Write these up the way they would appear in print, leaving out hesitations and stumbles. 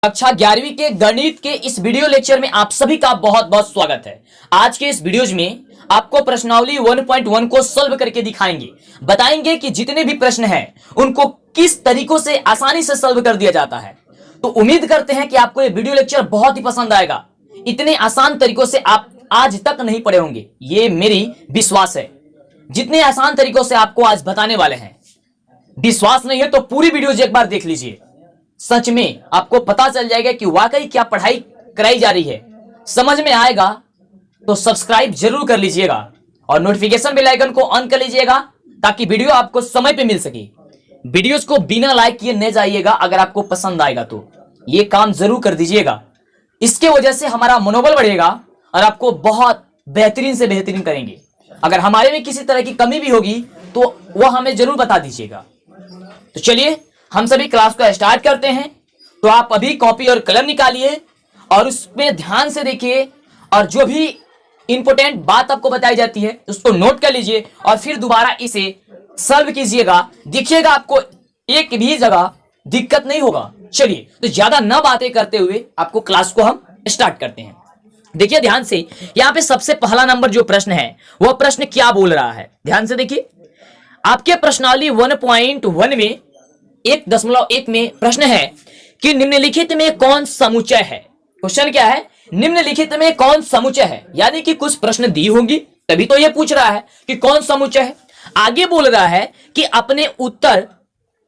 कक्षा 11वीं के गणित के इस वीडियो लेक्चर में आप सभी का बहुत बहुत स्वागत है। आज के इस वीडियोज में आपको प्रश्नावली 1.1 को सॉल्व करके दिखाएंगे, बताएंगे कि जितने भी प्रश्न हैं उनको किस तरीकों से आसानी से सॉल्व कर दिया जाता है। तो उम्मीद करते हैं कि आपको ये वीडियो लेक्चर बहुत ही पसंद आएगा। इतने आसान तरीकों से आप आज तक नहीं पढ़े होंगे, ये मेरी विश्वास है। जितने आसान तरीकों से आपको आज बताने वाले हैं, विश्वास नहीं है तो पूरी वीडियो एक बार देख लीजिए। सच में आपको पता चल जाएगा कि वाकई क्या पढ़ाई कराई जा रही है। समझ में आएगा तो सब्सक्राइब जरूर कर लीजिएगा और नोटिफिकेशन बेल आइकन को ऑन कर लीजिएगा ताकि वीडियो आपको समय पे मिल सके। वीडियोस को बिना लाइक किए न जाइएगा। अगर आपको पसंद आएगा तो ये काम जरूर कर दीजिएगा। इसके वजह से हमारा मनोबल बढ़ेगा और आपको बहुत बेहतरीन से बेहतरीन करेंगे। अगर हमारे में किसी तरह की कमी भी होगी तो वह हमें जरूर बता दीजिएगा। तो चलिए हम सभी क्लास को स्टार्ट करते हैं। तो आप अभी कॉपी और कलम निकालिए और उसमें ध्यान से देखिए और जो भी इंपॉर्टेंट बात आपको बताई जाती है उसको नोट कर लीजिए और फिर दोबारा इसे सॉल्व कीजिएगा। देखिएगा आपको एक भी जगह दिक्कत नहीं होगा। चलिए तो ज्यादा न बातें करते हुए आपको क्लास को हम स्टार्ट करते हैं। देखिए ध्यान से, यहाँ पे सबसे पहला नंबर जो प्रश्न है वह प्रश्न क्या बोल रहा है, ध्यान से देखिए। आपके प्रश्नावली 1.1 में 1.1 में प्रश्न है कि निम्नलिखित में कौन समुच्चय है। क्वेश्चन क्या है, निम्नलिखित में कौन समुच्चय है। यानी कि कुछ प्रश्न दी होंगी तभी तो ये पूछ रहा है कि कौन समुच्चय है। आगे बोल रहा है कि अपने उत्तर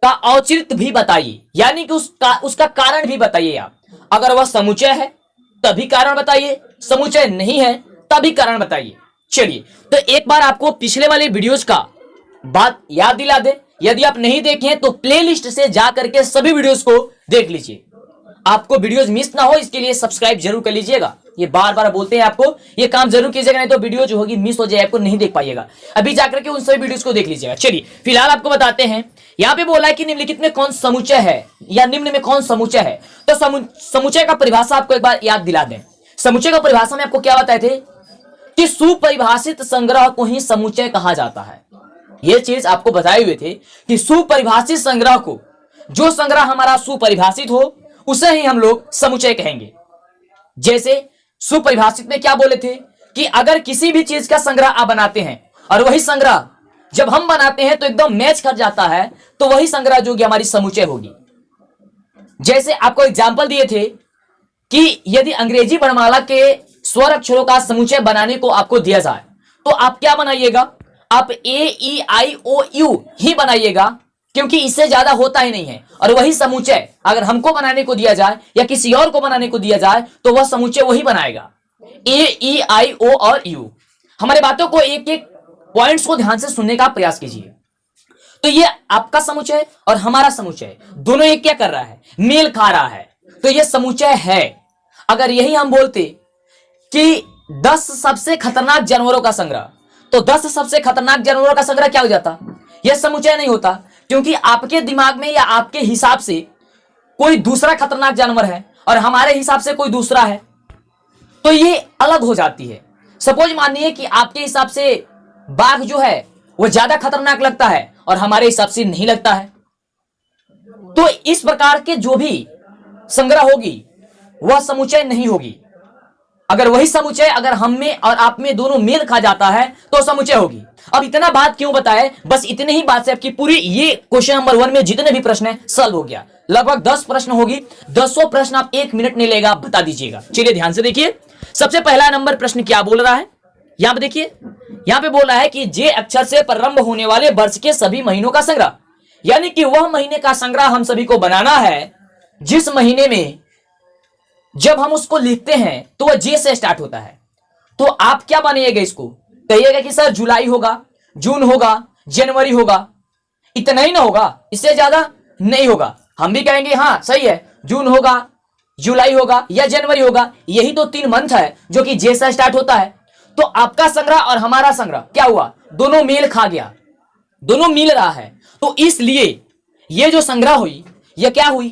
का औचित्य भी बताइए, यानी कि उसका कारण भी बताइए। आप अगर वह समुच्चय है तभी कारण बताइए, समुच्चय नहीं है तभी कारण बताइए। चलिए तो एक बार आपको पिछले वाले वीडियोस का बात याद दिला दे। यदि आप नहीं देखे तो प्लेलिस्ट से जा करके सभी वीडियोस को देख लीजिए। आपको वीडियोस मिस ना हो इसके लिए सब्सक्राइब जरूर कर लीजिएगा। ये बार बार बोलते हैं आपको, ये काम जरूर कीजिएगा, नहीं तो वीडियो जो होगी मिस हो जाए, आपको नहीं देख पाइएगा। अभी जाकर के उन सभी वीडियोस को देख लीजिएगा। चलिए फिलहाल आपको बताते हैं। यहाँ पे बोला है कि निम्नलिखित में कौन समुच्चय है या निम्न में कौन समुच्चय है। तो समुच्चय का परिभाषा आपको एक बार याद दिला दें। समुच्चय का परिभाषा में आपको क्या बताए थे कि सुपरिभाषित संग्रह को ही समुच्चय कहा जाता है। ये चीज आपको बताए हुए थे कि सुपरिभाषित संग्रह को, जो संग्रह हमारा सुपरिभाषित हो उसे ही हम लोग समुच्चय कहेंगे। जैसे सुपरिभाषित में क्या बोले थे कि अगर किसी भी चीज का संग्रह आप बनाते हैं और वही संग्रह जब हम बनाते हैं तो एकदम मैच कर जाता है, तो वही संग्रह जो कि हमारी समुच्चय होगी। जैसे आपको एग्जाम्पल दिए थे कि यदि अंग्रेजी वर्णमाला के स्वर अक्षरों का समुच्चय बनाने को आपको दिया जाए तो आप क्या बनाइएगा, आप A-E-I-O-U ही बनाइएगा, क्योंकि इससे ज्यादा होता ही नहीं है। और वही समुच्चय अगर हमको बनाने को दिया जाए या किसी और को बनाने को दिया जाए तो वह समुच्चय वही बनाएगा, A-E-I-O और U। हमारे बातों को एक एक पॉइंट्स को ध्यान से सुनने का प्रयास कीजिए। तो ये आपका समुच्चय और हमारा समुच्चय दोनों एक क्या कर रहा है, मेल खा रहा है, तो ये समुच्चय है। अगर यही हम बोलते कि 10 सबसे खतरनाक जानवरों का संग्रह, तो 10 सबसे खतरनाक जानवरों का संग्रह क्या हो जाता, यह समुच्चय नहीं होता, क्योंकि आपके दिमाग में या आपके हिसाब से कोई दूसरा खतरनाक जानवर है और हमारे हिसाब से कोई दूसरा है, तो ये अलग हो जाती है। सपोज मानिए कि आपके हिसाब से बाघ जो है वो ज्यादा खतरनाक लगता है और हमारे हिसाब से नहीं लगता है, तो इस प्रकार के जो भी संग्रह होगी वह समुच्चय नहीं होगी। अगर वही समुच्चय अगर हम में और आप में दोनों मेल खा जाता है तो समुच्चय होगी। अब इतना बात क्यों बताए, बस इतने ही बात से आपकी पूरी ये क्वेश्चन नंबर 1 में जितने भी प्रश्न है सॉल्व हो गया। लगभग 10 प्रश्न होगी, 10 प्रश्न आप 1 मिनट नहीं लेगा, बता दीजिएगा। चलिए ध्यान से देखिए, सबसे पहला नंबर प्रश्न क्या बोल रहा है। यहाँ पे देखिए, यहाँ पे बोल रहा है कि जे अक्षर से प्रारंभ होने वाले वर्ष के सभी महीनों का संग्रह, यानी कि वह महीने का संग्रह हम सभी को बनाना है जिस महीने में जब हम उसको लिखते हैं तो वह जे से स्टार्ट होता है। तो आप क्या बनाइएगा, इसको कहिएगा कि सर जुलाई होगा, जून होगा, जनवरी होगा, इतना ही ना होगा, इससे ज्यादा नहीं होगा। हम भी कहेंगे हाँ सही है, जून होगा, जुलाई होगा या जनवरी होगा, यही तो 3 मंथ है जो कि जे से स्टार्ट होता है। तो आपका संग्रह और हमारा संग्रह क्या हुआ, दोनों मेल खा गया, दोनों मिल रहा है। तो इसलिए ये जो संग्रह हुई यह क्या हुई,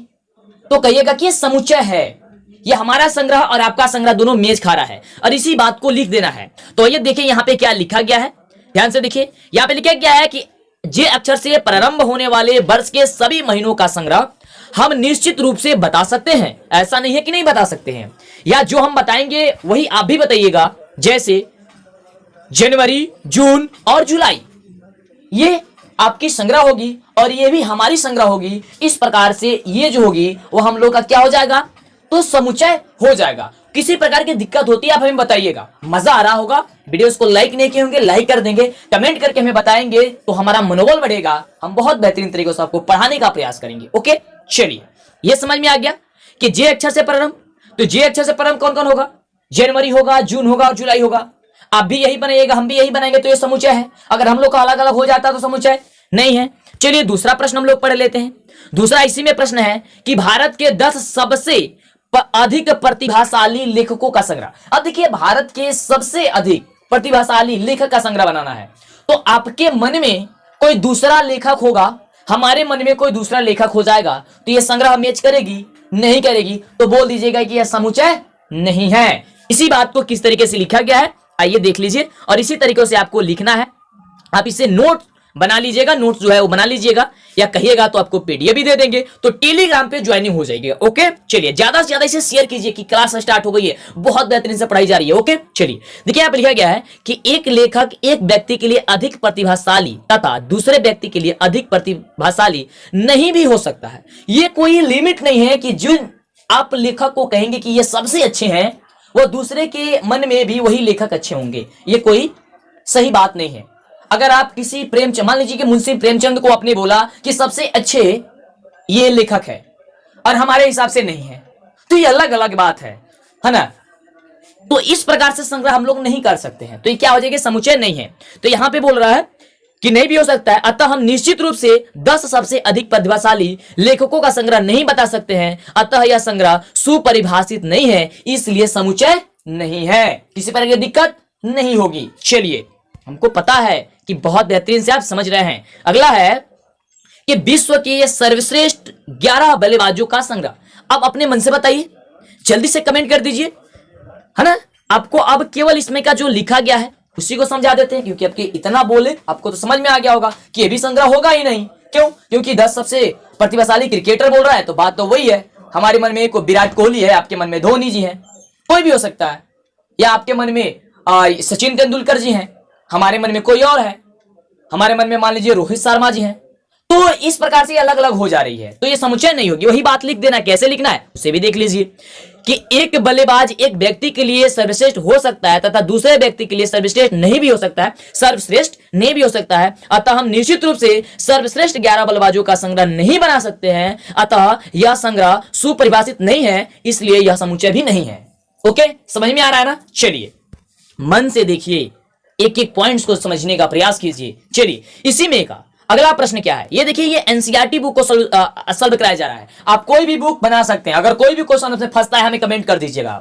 तो कहिएगा कि समुच्चय है। ये हमारा संग्रह और आपका संग्रह दोनों मेज खा रहा है और इसी बात को लिख देना है। तो ये देखिए यहाँ पे क्या लिखा गया है, ध्यान से देखिए। यहाँ पे लिखा गया है कि जे अक्षर से प्रारंभ होने वाले वर्ष के सभी महीनों का संग्रह हम निश्चित रूप से बता सकते हैं, ऐसा नहीं है कि नहीं बता सकते हैं, या जो हम बताएंगे वही आप भी बताइएगा। जैसे जनवरी, जून और जुलाई, ये आपकी संग्रह होगी और ये भी हमारी संग्रह होगी। इस प्रकार से ये जो होगी वो हम लोग का क्या हो जाएगा, तो समुच्चय हो जाएगा। किसी प्रकार की दिक्कत होती है आप हमें बताइएगा। मजा आ रहा होगा, वीडियोस को लाइक नहीं किए होंगे लाइक कर देंगे, कमेंट करके हमें बताएंगे तो हमारा मनोबल बढ़ेगा, हम बहुत बेहतरीन तरीके से आपको पढ़ाने का प्रयास करेंगे। ओके, चलिए ये समझ में आ गया कि जे अक्षर से प्रारंभ, तो जे अक्षर से प्रारंभ कौन कौन होगा, जनवरी होगा, जून होगा और जुलाई होगा। आप भी यही बनाइएगा, हम भी यही बनाएंगे, तो ये समुच्चय है। अगर हम लोग का अलग अलग हो जाता तो समुच्चय नहीं है। चलिए दूसरा प्रश्न हम लोग पढ़ लेते हैं। दूसरा इसी में प्रश्न है कि भारत के 10 सबसे अधिक प्रतिभाशाली लेखकों का संग्रह। अब देखिए, भारत के सबसे अधिक प्रतिभाशाली लेखक का संग्रह बनाना है, तो आपके मन में कोई दूसरा लेखक होगा, हमारे मन में कोई दूसरा लेखक हो जाएगा, तो यह संग्रह मैच करेगी नहीं करेगी, तो बोल दीजिएगा कि यह समुच्चय नहीं है। इसी बात को किस तरीके से लिखा गया है आइए देख लीजिए, और इसी तरीके से आपको लिखना है। आप इसे नोट बना लीजिएगा, नोट्स जो है वो बना लीजिएगा, या कहिएगा तो आपको पीडीएफ भी दे देंगे, तो टेलीग्राम पे ज्वाइनिंग हो जाएगी। ओके, चलिए ज्यादा से ज्यादा इसे शेयर कीजिए कि क्लास स्टार्ट हो गई है, बहुत बेहतरीन से पढ़ाई जा रही है। ओके, चलिए देखिए यहाँ पे लिखा गया है कि एक लेखक एक व्यक्ति के लिए अधिक प्रतिभाशाली तथा दूसरे व्यक्ति के लिए अधिक प्रतिभाशाली नहीं भी हो सकता है। ये कोई लिमिट नहीं है कि जिन आप लेखक को कहेंगे कि ये सबसे अच्छे हैं, वो दूसरे के मन में भी वही लेखक अच्छे होंगे, ये कोई सही बात नहीं है। अगर आप किसी प्रेमचंद, मान लीजिए कि मुंशी प्रेमचंद को आपने बोला कि सबसे अच्छे ये लेखक है और हमारे हिसाब से नहीं है, तो ये अलग अलग बात है ना। तो इस प्रकार से संग्रह हम लोग नहीं कर सकते हैं, तो ये क्या हो जाएगा, समुच्चय नहीं है। तो यहां पे बोल रहा है कि नहीं भी हो सकता है, अतः हम निश्चित रूप से 10 सबसे अधिक प्रतिभाशाली लेखकों का संग्रह नहीं बता सकते हैं, अतः यह संग्रह सुपरिभाषित नहीं है, इसलिए समुच्चय नहीं है, किसी प्रकार की दिक्कत नहीं होगी। चलिए, हमको पता है कि बहुत बेहतरीन से आप समझ रहे हैं। अगला है कि विश्व के सर्वश्रेष्ठ 11 बल्लेबाजों का संग्रह। अब अपने मन से बताइए, जल्दी से कमेंट कर दीजिए, है ना। आपको अब केवल इसमें का जो लिखा गया है उसी को समझा देते हैं, क्योंकि आपके इतना बोले आपको तो समझ में आ गया होगा कि ये भी संग्रह होगा ही नहीं। क्यों? क्योंकि 10 सबसे प्रतिभाशाली क्रिकेटर बोल रहा है, तो बात तो वही है। हमारे मन में कोई विराट कोहली है, आपके मन में धोनी जी है, कोई भी हो सकता है, या आपके मन में सचिन तेंदुलकर जी हैं, हमारे मन में कोई और है, हमारे मन में मान लीजिए रोहित शर्मा जी हैं। तो इस प्रकार से अलग अलग हो जा रही है, तो ये समुच्चय नहीं होगी। वही बात लिख देना, कैसे लिखना है उसे भी देख लीजिए कि एक बल्लेबाज एक व्यक्ति के लिए सर्वश्रेष्ठ हो सकता है तथा दूसरे व्यक्ति के लिए सर्वश्रेष्ठ नहीं भी हो सकता है, सर्वश्रेष्ठ नहीं भी हो सकता है, अतः हम निश्चित रूप से सर्वश्रेष्ठ 11 बल्लेबाजों का संग्रह नहीं बना सकते हैं, अतः यह संग्रह सुपरिभाषित नहीं है, इसलिए यह समुच्चय भी नहीं है। ओके, समझ में आ रहा है ना। चलिए मन से देखिए, एक एक पॉइंट्स को समझने का प्रयास कीजिए। चलिए इसी में का अगला प्रश्न क्या है, ये देखिए, ये एनसीईआरटी बुक को सॉल्व कराया जा रहा है। आप कोई भी बुक बना सकते हैं, अगर कोई भी क्वेश्चन आपसे फंसता है हमें कमेंट कर दीजिएगा।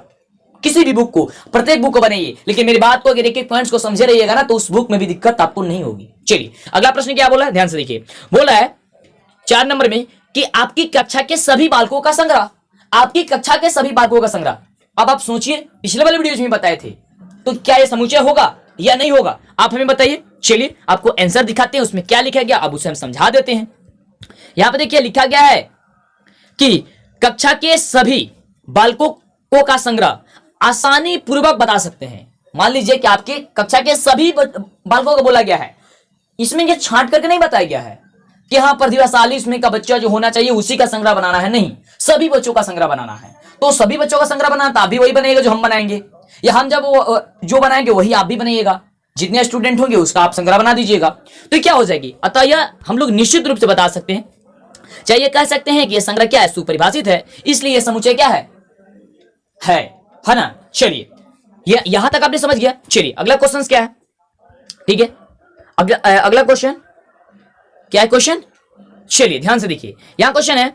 किसी भी बुक को, प्रत्येक बुक को बनाइए, लेकिन मेरी बात को अगर एक एक पॉइंट्स को समझे रहिएगा ना, तो उस बुक में भी दिक्कत आपको नहीं होगी। चलिए अगला प्रश्न क्या बोला है, ध्यान से देखिए। बोला है 4 नंबर में कि आपकी कक्षा के सभी बालकों का संग्रह, आपकी कक्षा के सभी बालकों का संग्रह। अब आप सोचिए, पिछले वाले वीडियो में बताए थे, तो क्या यह समुच्चय होगा या नहीं होगा, आप हमें बताइए। चलिए आपको आंसर दिखाते हैं, उसमें क्या लिखा गया अब उसे हम समझा देते हैं। यहां पे देखिए लिखा गया है कि कक्षा के सभी बालकों का संग्रह आसानी पूर्वक बता सकते हैं। मान लीजिए कि आपके कक्षा के सभी बालकों को बोला गया है, इसमें ये छांट करके नहीं बताया गया है कि हाँ प्रतिभाशाली इसमें का बच्चा जो होना चाहिए उसी का संग्रह बनाना है, नहीं, सभी बच्चों का संग्रह बनाना है। तो सभी बच्चों का संग्रह बनाना, तो आप भी वही बनेगा जो हम बनाएंगे, या हम जब जो बनाएंगे वही आप भी बनाइएगा, जितने स्टूडेंट होंगे उसका आप संग्रह बना दीजिएगा, तो क्या हो जाएगी। अतः यह हम लोग निश्चित रूप से बता सकते हैं, चाहे ये कह सकते हैं कि यह संग्रह क्या है, सुपरिभाषित है, इसलिए यह समुच्चय क्या है ना। चलिए यहां तक आपने समझ गया। चलिए अगला क्वेश्चन क्या है, ठीक है, अगला क्वेश्चन क्या है, क्वेश्चन चलिए ध्यान से देखिए। यहां क्वेश्चन है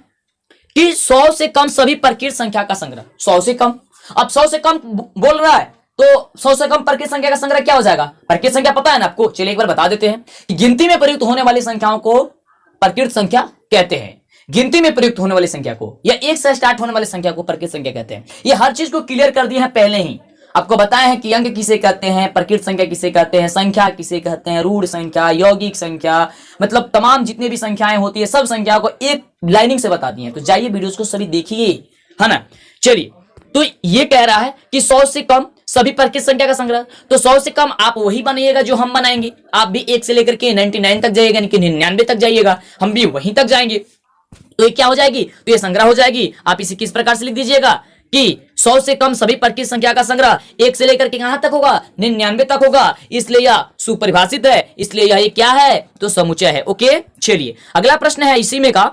कि 100 से कम सभी प्रकृत संख्या का संग्रह, 100 से कम, अब 100 से कम बोल रहा है, तो 100 से कम प्रकृत संख्या का संग्रह क्या हो जाएगा, प्रकृत संख्या पता है ना आपको। चलिए एक बार बता देते हैं कि गिनती में प्रयुक्त होने वाली संख्याओं को प्रकृत संख्या कहते हैं, गिनती में प्रयुक्त होने वाली संख्या को, या 1 से स्टार्ट होने वाली संख्या को प्रकृत संख्या कहते हैं। ये हर चीज को क्लियर कर दिया है पहले ही, आपको बताया है कि अंक किसे कहते हैं, प्रकृत संख्या किसे कहते हैं, संख्या किसे कहते हैं, रूढ़ संख्या, यौगिक संख्या, मतलब तमाम जितने भी संख्याएं होती है सब संख्या को एक लाइनिंग से बताती हैं। तो जाइए वीडियोस को सभी देखिए, है ना। चलिए, तो ये कह रहा है कि 100 से कम सभी प्रकृत संख्या का संग्रह। तो 100 से कम आप वही बनाइएगा जो हम बनाएंगे। आप भी 1 से लेकर के 99 तक जाइएगा, यानी कि 99 तक जाइएगा, हम भी वहीं तक जाएंगे। तो ये क्या हो जाएगी, तो ये संग्रह हो जाएगी। आप इसे किस प्रकार से लिख दीजिएगा कि 100 से कम सभी प्रकृत संख्या का संग्रह 1 से लेकर के कहां तक होगा, 99 तक होगा। इसलिए यह सुपरिभाषित है, इसलिए यह क्या है, तो समुच्चय है। ओके, चलिए अगला प्रश्न है इसी में का,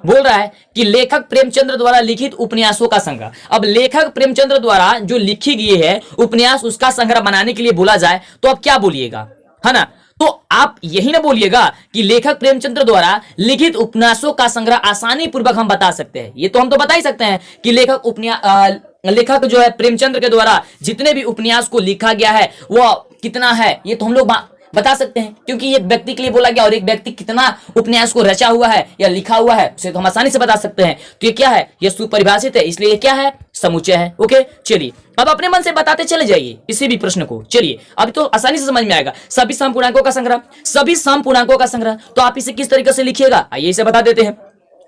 बोल रहा है कि लेखक प्रेमचंद्र द्वारा लिखित उपन्यासों का संग्रह। अब लेखक प्रेमचंद्र द्वारा जो लिखी गई है उपन्यास, उसका संग्रह बनाने के लिए बोला जाए तो आप क्या बोलिएगा, है ना। तो आप यही ना बोलिएगा कि लेखक प्रेमचंद्र द्वारा लिखित उपन्यासों का संग्रह आसानी पूर्वक हम बता सकते हैं। ये तो हम तो बता ही सकते हैं कि लेखक जो है प्रेमचंद्र के द्वारा जितने भी उपन्यास को लिखा गया है वो कितना है, ये तो हम लोग बता सकते हैं, क्योंकि एक व्यक्ति के लिए बोला गया और एक व्यक्ति कितना उपन्यास को रचा हुआ है या लिखा हुआ है उसे तो हम आसानी से बता सकते हैं। तो ये क्या है, ये सुपरिभाषित है, इसलिए ये क्या है, समुच्चय है। ओके, चलिए अब अपने मन से बताते चले जाइए किसी भी प्रश्न को। चलिए अभी तो आसानी से समझ में आएगा। सभी समपूर्णांकों का संग्रह, सभी समपूर्णांकों का संग्रह, तो आप इसे किस तरीके से लिखिएगा, आइए इसे बता देते हैं।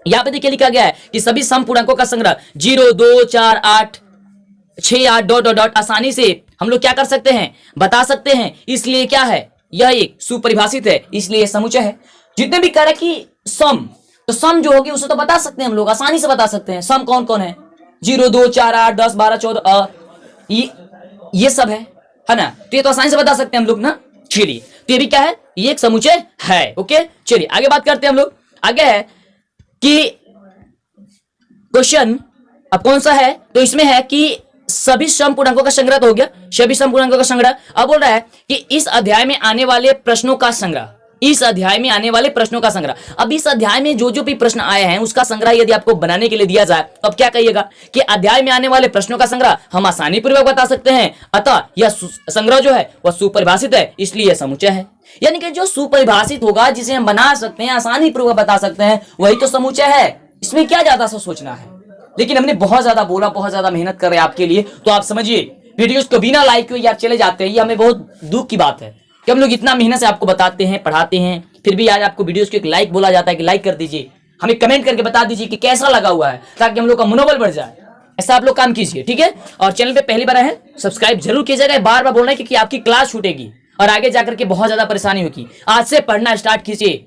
यहाँ पे देखिए लिखा गया है कि सभी समपूर्णांकों का संग्रह 0, 2, 4, 8, 6, 8 डॉट डॉट डॉट आसानी से हम लोग क्या कर सकते हैं, बता सकते हैं। इसलिए क्या है, यह एक सुपरिभाषित है, इसलिए समुच्चय है। जितने भी कह रहे कि सम, तो सम जो होगी उसे तो बता सकते हैं हम लोग, आसानी से बता सकते हैं। सम कौन कौन है, 0, 2, 4, 8, 10, 12, 14, ये सब है ना। तो ये तो आसानी से बता सकते हैं हम लोग ना। चलिए, तो ये भी क्या है, ये एक समुच्चय है। ओके, चलिए आगे बात करते हैं हम लोग। आगे है कि क्वेश्चन अब कौन सा है, तो इसमें है कि सभी समपूर्णांकों का संग्रह तो हो गया, सभी समपूर्णांकों का संग्रह। अब बोल रहा है कि इस अध्याय में आने वाले प्रश्नों का संग्रह, इस अध्याय में आने वाले प्रश्नों का संग्रह। अब इस अध्याय में जो जो भी प्रश्न आए हैं उसका संग्रह यदि आपको बनाने के लिए दिया जाए तो अब क्या कहिएगा कि अध्याय में आने वाले प्रश्नों का संग्रह हम आसानी पूर्वक बता सकते हैं। अतः यह संग्रह जो है वह सुपरिभाषित है, इसलिए यह समुच्चय है। यानी कि जो सुपरिभाषित होगा, जिसे हम बना सकते हैं, आसानी पूर्वक बता सकते हैं, वही तो समुच्चय है। इसमें क्या ज्यादा सा सोचना है। लेकिन हमने बहुत ज्यादा बोला, बहुत ज्यादा मेहनत कर रहे हैं आपके लिए, तो आप समझिए वीडियोस को बिना लाइक किए यार चले जाते हैं। ये हमें बहुत दुख की बात है कि हम लोग इतना मेहनत से आपको बताते हैं, पढ़ाते हैं, फिर भी आज आपको वीडियोस को एक लाइक बोला जाता है कि लाइक कर दीजिए, हमें कमेंट करके बता दीजिए कि कैसा लगा हुआ है, ताकि हम लोग का मनोबल बढ़ जाए। ऐसा आप लोग काम कीजिए, ठीक है। और चैनल पे पहली बार है सब्सक्राइब जरूर कीजिएगा। बार बार बोलना है क्योंकि आपकी क्लास छूटेगी और आगे जाकर के बहुत ज्यादा परेशानी होगी। आज से पढ़ना स्टार्ट कीजिए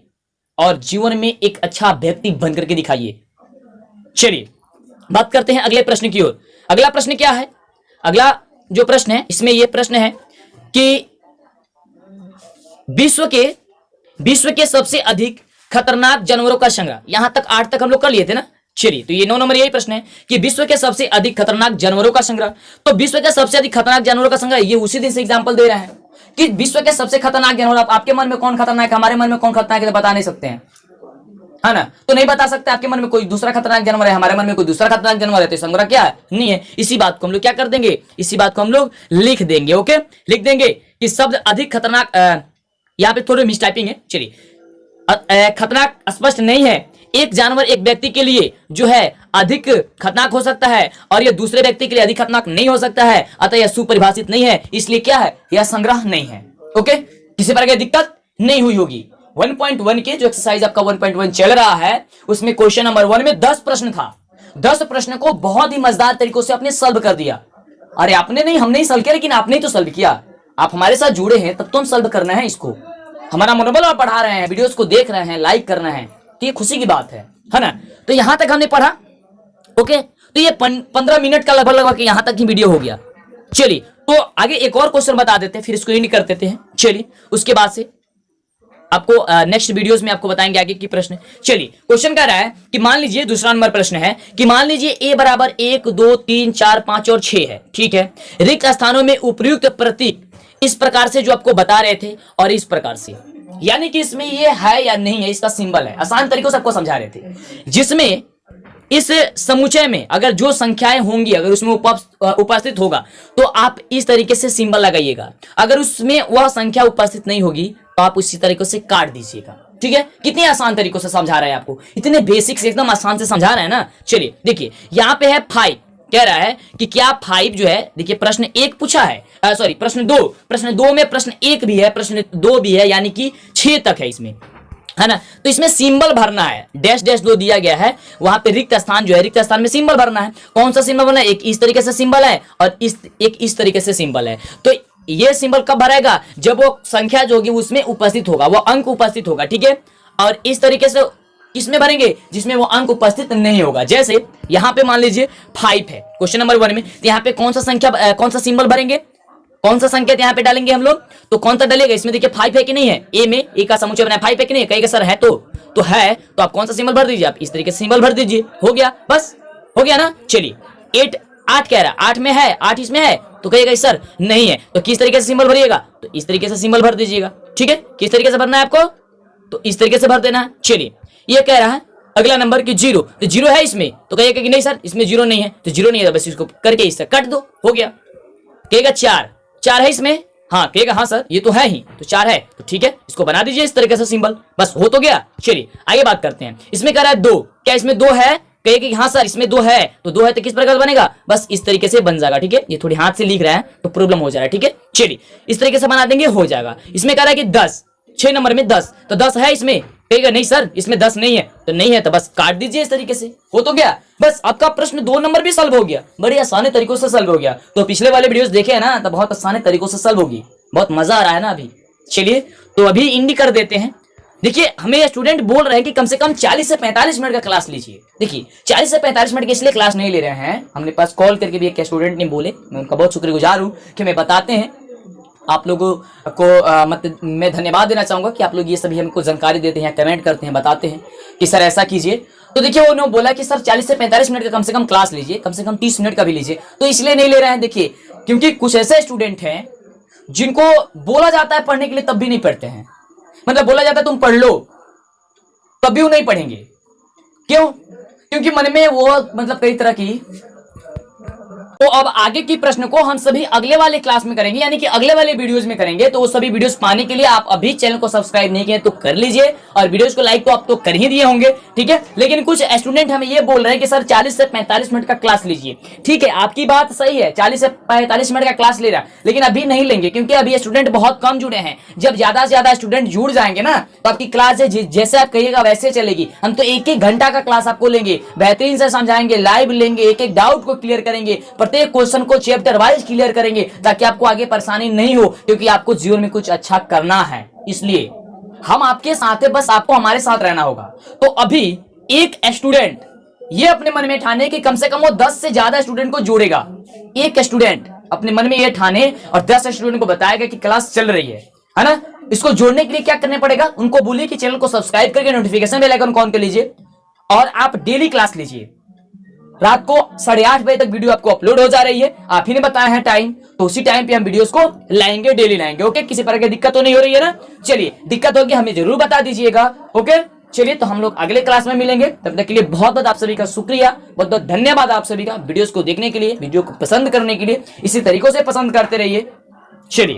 और जीवन में एक अच्छा व्यक्ति बन करके दिखाइए। चलिए बात करते हैं अगले प्रश्न की ओर। अगला प्रश्न क्या है, अगला जो प्रश्न है इसमें यह प्रश्न है कि विश्व के सबसे अधिक खतरनाक जानवरों का संग्रह। यहां तक 8 तक हम लोग कर लिए थे ना। चलिए, तो ये 9 नंबर यही प्रश्न है कि विश्व के सबसे अधिक खतरनाक जानवरों का संग्रह। तो विश्व के सबसे अधिक खतरनाक जानवरों का संग्रह, ये उसी दिन से एग्जांपल दे रहे हैं कि विश्व के सबसे खतरनाक जानवर। आपके मन में कौन खतरनाक है, हमारे मन में कौन खतरनाक है, तो बता नहीं सकते हैं, है ना। तो नहीं बता सकते, आपके मन में कोई दूसरा खतरनाक जानवर है, हमारे मन में कोई दूसरा खतरनाक जानवर है, तो संग्रह क्या है, नहीं है। इसी बात को हम लोग क्या कर देंगे, इसी बात को हम लोग लिख देंगे। ओके, लिख देंगे कि शब्द अधिक खतरनाक, यहाँ पे थोड़ी मिस टाइपिंग है। चलिए, खतरनाक स्पष्ट नहीं है। एक जानवर एक व्यक्ति के लिए जो है अधिक खतरनाक हो सकता है और यह दूसरे व्यक्ति के लिए अधिक खतरनाक नहीं हो सकता है, अतः यह सुपरिभाषित नहीं है, इसलिए क्या है, यह संग्रह नहीं है। ओके, किसी प्रकार की दिक्कत नहीं हुई होगी। 1.1 के जो एक्सरसाइज आपका 1.1 चल रहा है उसमें क्वेश्चन नंबर 1 में 10 प्रश्न था। 10 प्रश्न को बहुत ही मजेदार तरीकों से आपने सॉल्व कर दिया। अरे आपने नहीं, हमने ही सॉल्व किया, लेकिन आपने ही तो सॉल्व किया। आप हमारे साथ जुड़े हैं तब तो हम सॉल्व करना है इसको। हमारा मनोबल आप बढ़ा रहे हैं, वीडियोस को देख रहे हैं, लाइक करना है, तो ये खुशी की बात है ना। तो यहां तक हमने पढ़ा। ओके, तो ये 15 मिनट का लगभग यहां तक ही वीडियो हो गया। चलिए, तो आगे एक और क्वेश्चन बता देते हैं, फिर इसको एंड कर देते हैं। चलिए, उसके बाद से आपको नेक्स्ट वीडियोस में आपको बताएंगे आगे की प्रश्न। चलिए, क्वेश्चन कह रहा है कि मान लीजिए, दूसरा नंबर प्रश्न है कि मान लीजिए a बराबर 1, 2, 3, 4, 5 और 6 है, ठीक है। रिक्त स्थानों में उपयुक्त प्रतीक इस प्रकार से जो आपको बता रहे थे और इस प्रकार से, यानी कि इसमें ये है या नहीं है, इसका सिंबल है। आसान तरीकों से आपको समझा रहे थे, जिसमें इस समुच्चय में अगर जो संख्याएं होंगी, अगर उसमें उपस्थित होगा तो आप इस तरीके से सिंबल लगाइएगा। अगर उसमें वह संख्या उपस्थित नहीं होगी तो आप उसी तरीके से काट दीजिएगा, ठीक है। कितने आसान तरीकों से समझा रहे हैं आपको, इतने बेसिक से एकदम आसान से समझा रहे हैं ना। चलिए देखिए, यहाँ पे है 5, कह रहा है कि क्या 5 जो है, देखिए प्रश्न 1 पूछा है, सॉरी प्रश्न 2 में प्रश्न 1 भी है, प्रश्न 2 भी है, यानी कि 6 तक है इसमें, है ना। तो इसमें सिंबल भरना है, डैश डैश 2 दिया गया है, वहां पे रिक्त स्थान जो है, रिक्त स्थान में सिंबल भरना है। कौन सा सिंबल भरना है? एक इस तरीके से सिंबल है और एक इस तरीके से सिंबल है। तो ये सिंबल कब भरेगा? जब वो संख्या जो होगी उसमें उपस्थित होगा, वो अंक उपस्थित होगा, ठीक है। और इस तरीके से किसमें भरेंगे? जिसमें वो अंक उपस्थित नहीं होगा। जैसे यहां पे मान लीजिए 5 है क्वेश्चन नंबर 1 में, तो यहाँ पे कौन सा सिंबल भरेंगे, कौन सा संकेत यहाँ पे डालेंगे हम लोग? तो कौन सा डालेगा? इसमें देखिए 5 है कि नहीं है, ए में ए का समुच्चय बनाया 5 है कि नहीं है, कहेगा सर है, तो है, तो आप कौन सा सिंबल भर दीजिए, आप इस तरीके से सिंबल भर दीजिए, हो गया, बस हो गया ना। चलिए 8 कह रहा है, 8 में है, 8 इसमें है, तो कहेगा सर नहीं है, तो किस तरीके से सिंबल भरिएगा? तो इस तरीके से सिंबल भर दीजिएगा, ठीक है। किस तरीके से भरना है आपको? तो इस तरीके से भर देना है। चलिए ये कह रहा है अगला नंबर की 0, तो 0 है इसमें, तो कहेगा कि नहीं सर इसमें 0 नहीं है, तो 0 नहीं है, तो बस इसको करके इससे काट दो, हो गया। कहेगा 4 है इसमें, हाँ, कहेगा हाँ सर ये तो है ही, तो 4 है, तो ठीक है, इसको बना दीजिए इस तरीके से सिंबल, बस हो तो गया। चलिए आगे बात करते हैं। इसमें कह रहा है 2, क्या इसमें 2 है? कहेगा कि हाँ सर इसमें 2 है, तो 2 है तो किस प्रकार बनेगा? बस इस तरीके से बन जाएगा, ठीक है। ये थोड़ी हाथ से लिख रहा है तो प्रॉब्लम हो जा रहा है, ठीक है। चलिए इस तरीके से बना देंगे, हो जाएगा। इसमें कह रहा है कि 10, 6 नंबर में 10, तो 10 है इसमें, कहेगा नहीं सर इसमें 10 नहीं है, तो नहीं है तो बस काट दीजिए इस तरीके से, हो तो गया। बस आपका प्रश्न 2 नंबर भी सॉल्व हो गया, बड़े आसानी तरीकों से सॉल्व हो गया। तो पिछले वाले वीडियोस देखे हैं ना, तो बहुत आसानी तरीकों से सॉल्व होगी, बहुत मजा आ रहा है ना अभी। चलिए तो अभी इंडी कर देते हैं। देखिए हमें स्टूडेंट बोल रहे हैं कि कम से कम 40 से 45 मिनट का क्लास लीजिए। देखिए 40 से 45 मिनट के इसलिए क्लास नहीं ले रहे हैं, हमने पास कॉल करके भी एक स्टूडेंट ने बोले, मैं उनका बहुत शुक्रगुजार हूँ कि मैं बताते हैं आप लोगों को, मतलब मैं धन्यवाद देना चाहूंगा कि आप लोग ये सभी हमको जानकारी देते हैं, कमेंट करते हैं, बताते हैं कि सर ऐसा कीजिए। तो देखिए उन्होंने बोला कि सर 40 से 45 मिनट का कम से कम क्लास लीजिए, कम से कम 30 मिनट का भी लीजिए। तो इसलिए नहीं ले रहे हैं, देखिए क्योंकि कुछ ऐसे स्टूडेंट हैं जिनको बोला जाता है पढ़ने के लिए तब भी नहीं पढ़ते हैं, मतलब बोला जाता है तुम पढ़ लो तब भी वो नहीं पढ़ेंगे। क्यों? क्योंकि मन में वो मतलब कई तरह की। तो अब आगे की प्रश्न को हम सभी अगले वाले क्लास में करेंगे, यानी कि अगले वाले वीडियोस में करेंगे। तो वो सभी वीडियोस पाने के लिए आप अभी चैनल को सब्सक्राइब नहीं किए तो कर लीजिए, और वीडियोस को लाइक तो आप तो कर ही दिए होंगे, ठीक है। लेकिन कुछ स्टूडेंट हमें ये बोल रहे हैं कि सर 40 से 45 मिनट का क्लास लीजिए। ठीक है, आपकी बात सही है, 40 से 45 मिनट का क्लास ले रहा है, लेकिन अभी नहीं लेंगे क्योंकि अभी स्टूडेंट बहुत कम जुड़े हैं। जब ज्यादा से ज्यादा स्टूडेंट जुड़ जाएंगे ना, तो आपकी क्लास जैसे आप कहिएगा वैसे चलेगी। हम तो 1-1 घंटा का क्लास आपको लेंगे, बेहतरीन से समझाएंगे, लाइव लेंगे, एक डाउट को क्लियर करेंगे, प्रत्येक क्वेश्चन को चैप्टर वाइज क्लियर करेंगे, ताकि आपको आगे परेशानी नहीं हो, क्योंकि आपको जीवन में कुछ अच्छा करना है। इसलिए हम आपके साथ है, बस आपको हमारे साथ रहना होगा। तो अभी एक स्टूडेंट ये अपने मन में ठाने कि कम से कम वो 10 से ज्यादा स्टूडेंट को जोड़ेगा। एक स्टूडेंट अपने मन में ये ठाने और 10 स्टूडेंट को बताएगा कि क्लास चल रही है ना। इसको जोड़ने के लिए क्या करना पड़ेगा? उनको बोलिए कि चैनल को सब्सक्राइब करके नोटिफिकेशन बेल आइकन ऑन कर लीजिए, और आप डेली क्लास लीजिए। रात को 8:30 बजे तक वीडियो आपको अपलोड हो जा रही है, आप ही ने बताया है टाइम, तो उसी टाइम पे हम वीडियोस को लाएंगे, डेली लाएंगे। ओके, किसी प्रकार की दिक्कत तो नहीं हो रही है ना? चलिए, दिक्कत होगी हमें जरूर बता दीजिएगा। ओके, चलिए तो हम लोग अगले क्लास में मिलेंगे। तब तक के लिए बहुत बहुत आप सभी का शुक्रिया, बहुत बहुत धन्यवाद आप सभी का वीडियोस को देखने के लिए, वीडियो को पसंद करने के लिए। इसी तरीकों से पसंद करते रहिए। चलिए।